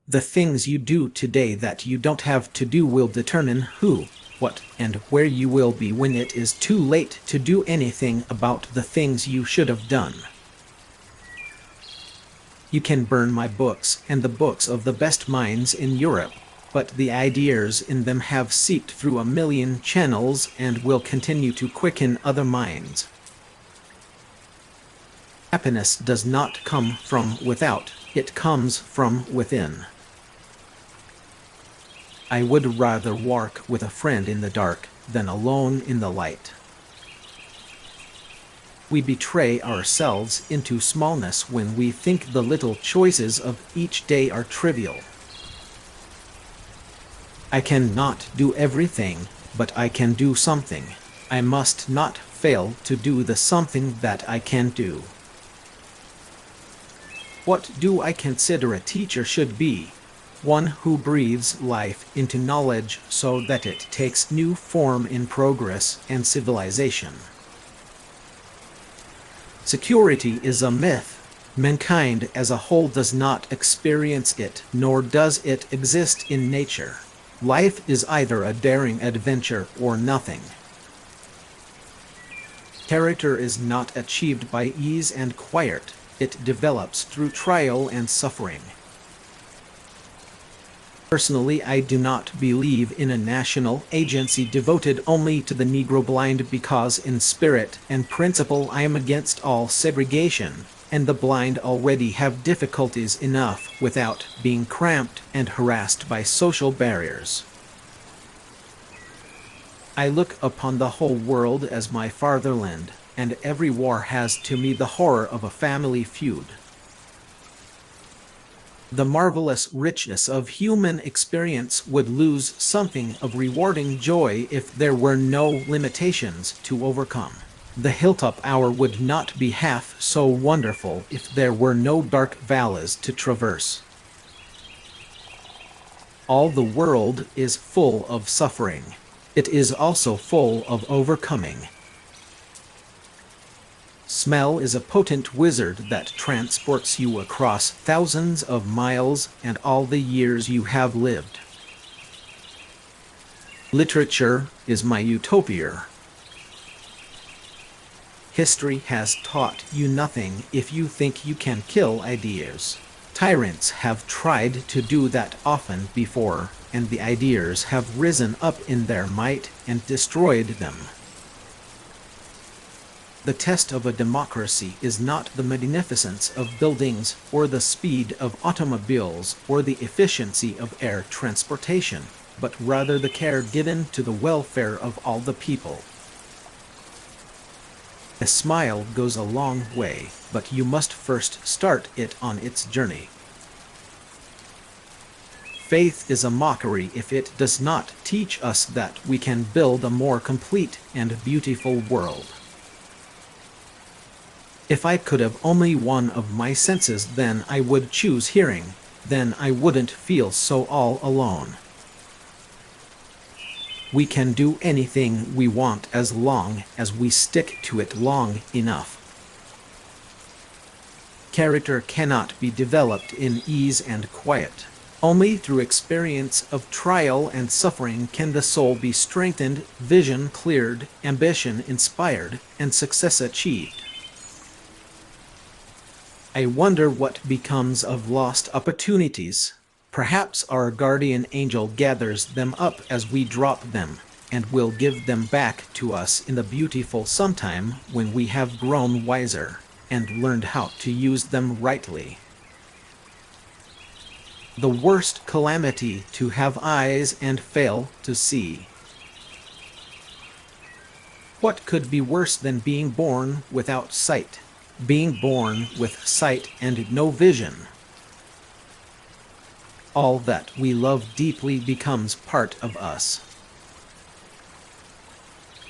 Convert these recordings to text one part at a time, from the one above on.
The things you do today that you don't have to do will determine who, what, and where you will be when it is too late to do anything about the things you should have done. You can burn my books and the books of the best minds in Europe, but the ideas in them have seeped through a million channels and will continue to quicken other minds. Happiness does not come from without, it comes from within. I would rather walk with a friend in the dark than alone in the light. We betray ourselves into smallness when we think the little choices of each day are trivial. I cannot do everything, but I can do something. I must not fail to do the something that I can do. What do I consider a teacher should be? One who breathes life into knowledge so that it takes new form in progress and civilization. Security is a myth. Mankind as a whole does not experience it, nor does it exist in nature. Life is either a daring adventure or nothing. Character is not achieved by ease and quiet. It develops through trial and suffering. Personally, I do not believe in a national agency devoted only to the Negro blind because in spirit and principle I am against all segregation, and the blind already have difficulties enough without being cramped and harassed by social barriers. I look upon the whole world as my fatherland, and every war has to me the horror of a family feud. The marvelous richness of human experience would lose something of rewarding joy if there were no limitations to overcome. The hilltop hour would not be half so wonderful if there were no dark valleys to traverse. All the world is full of suffering. It is also full of overcoming. Smell is a potent wizard that transports you across thousands of miles and all the years you have lived. Literature is my utopia. History has taught you nothing if you think you can kill ideas. Tyrants have tried to do that often before, and the ideas have risen up in their might and destroyed them. The test of a democracy is not the magnificence of buildings or the speed of automobiles or the efficiency of air transportation, but rather the care given to the welfare of all the people. A smile goes a long way, but you must first start it on its journey. Faith is a mockery if it does not teach us that we can build a more complete and beautiful world. If I could have only one of my senses, then I would choose hearing. Then I wouldn't feel so all alone. We can do anything we want as long as we stick to it long enough. Character cannot be developed in ease and quiet. Only through experience of trial and suffering can the soul be strengthened, vision cleared, ambition inspired, and success achieved. I wonder what becomes of lost opportunities. Perhaps our guardian angel gathers them up as we drop them, and will give them back to us in the beautiful sometime when we have grown wiser, and learned how to use them rightly. The worst calamity to have eyes and fail to see. What could be worse than being born without sight? Being born with sight and no vision. All that we love deeply becomes part of us.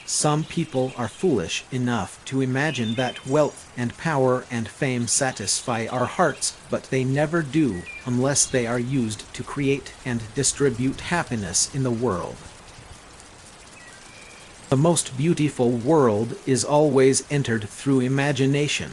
Some people are foolish enough to imagine that wealth and power and fame satisfy our hearts, but they never do unless they are used to create and distribute happiness in the world. The most beautiful world is always entered through imagination.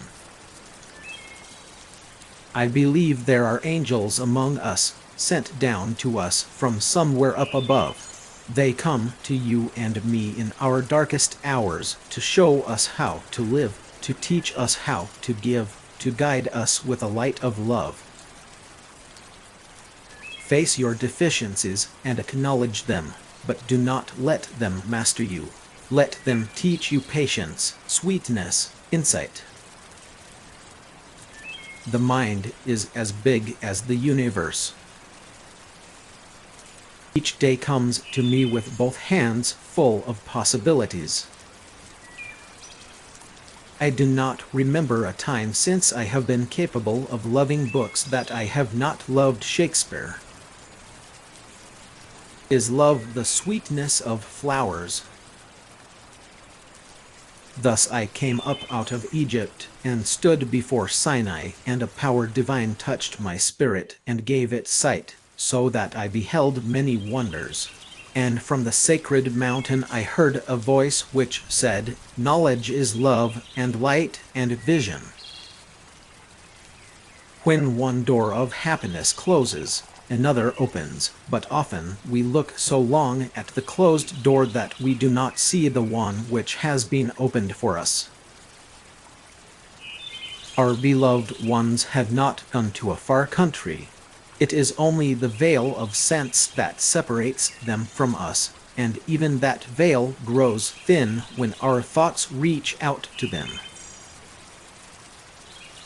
I believe there are angels among us, sent down to us from somewhere up above. They come to you and me in our darkest hours to show us how to live, to teach us how to give, to guide us with a light of love. Face your deficiencies and acknowledge them, but do not let them master you. Let them teach you patience, sweetness, insight. The mind is as big as the universe. Each day comes to me with both hands full of possibilities. I do not remember a time since I have been capable of loving books that I have not loved Shakespeare. Is love the sweetness of flowers? Thus I came up out of Egypt, and stood before Sinai, and a power divine touched my spirit, and gave it sight, so that I beheld many wonders. And from the sacred mountain I heard a voice which said, Knowledge is love, and light, and vision. When one door of happiness closes, another opens, but often we look so long at the closed door that we do not see the one which has been opened for us. Our beloved ones have not gone to a far country. It is only the veil of sense that separates them from us, and even that veil grows thin when our thoughts reach out to them.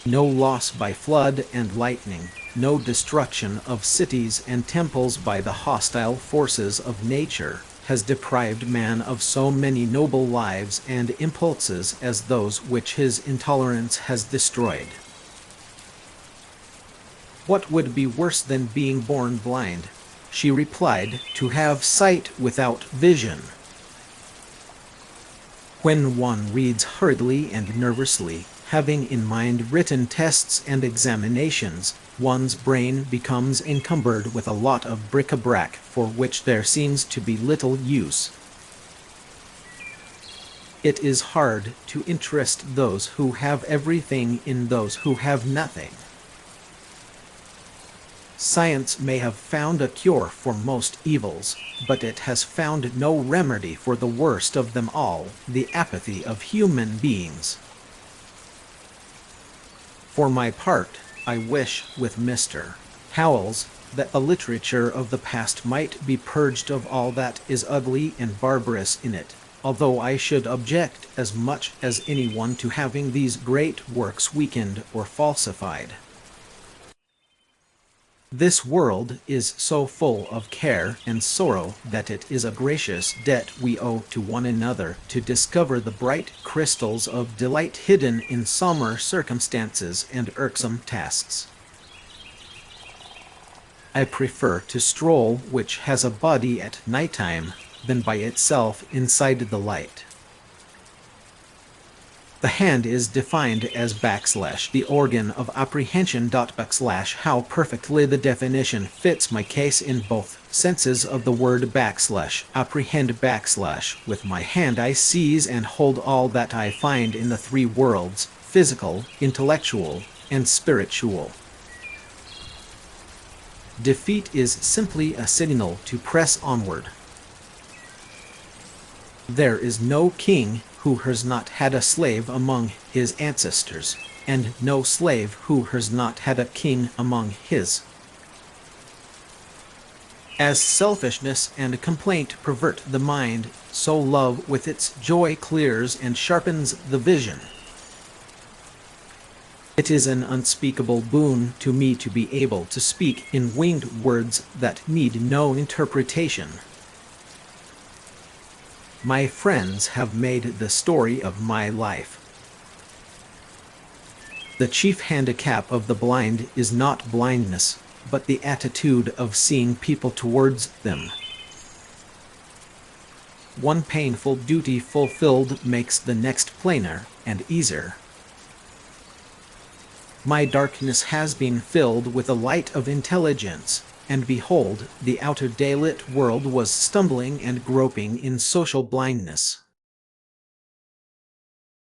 No loss by flood and lightning, no destruction of cities and temples by the hostile forces of nature, has deprived man of so many noble lives and impulses as those which his intolerance has destroyed. What would be worse than being born blind? She replied, to have sight without vision. When one reads hurriedly and nervously, having in mind written tests and examinations, one's brain becomes encumbered with a lot of bric-a-brac for which there seems to be little use. It is hard to interest those who have everything in those who have nothing. Science may have found a cure for most evils, but it has found no remedy for the worst of them all, the apathy of human beings. For my part, I wish, with Mr. Howells, that the literature of the past might be purged of all that is ugly and barbarous in it, although I should object as much as anyone to having these great works weakened or falsified. This world is so full of care and sorrow that it is a gracious debt we owe to one another to discover the bright crystals of delight hidden in somber circumstances and irksome tasks. I prefer to stroll which has a body at night-time than by itself inside the light. The hand is defined as the organ of apprehension. How perfectly the definition fits my case in both senses of the word apprehend. With my hand I seize and hold all that I find in the three worlds, physical, intellectual, and spiritual. Defeat is simply a signal to press onward. There is no king who has not had a slave among his ancestors, and no slave who has not had a king among his. As selfishness and complaint pervert the mind, so love with its joy clears and sharpens the vision. It is an unspeakable boon to me to be able to speak in winged words that need no interpretation. My friends have made the story of my life. The chief handicap of the blind is not blindness, but the attitude of seeing people towards them. One painful duty fulfilled makes the next plainer and easier. My darkness has been filled with the light of intelligence, and behold, the outer daylit world was stumbling and groping in social blindness.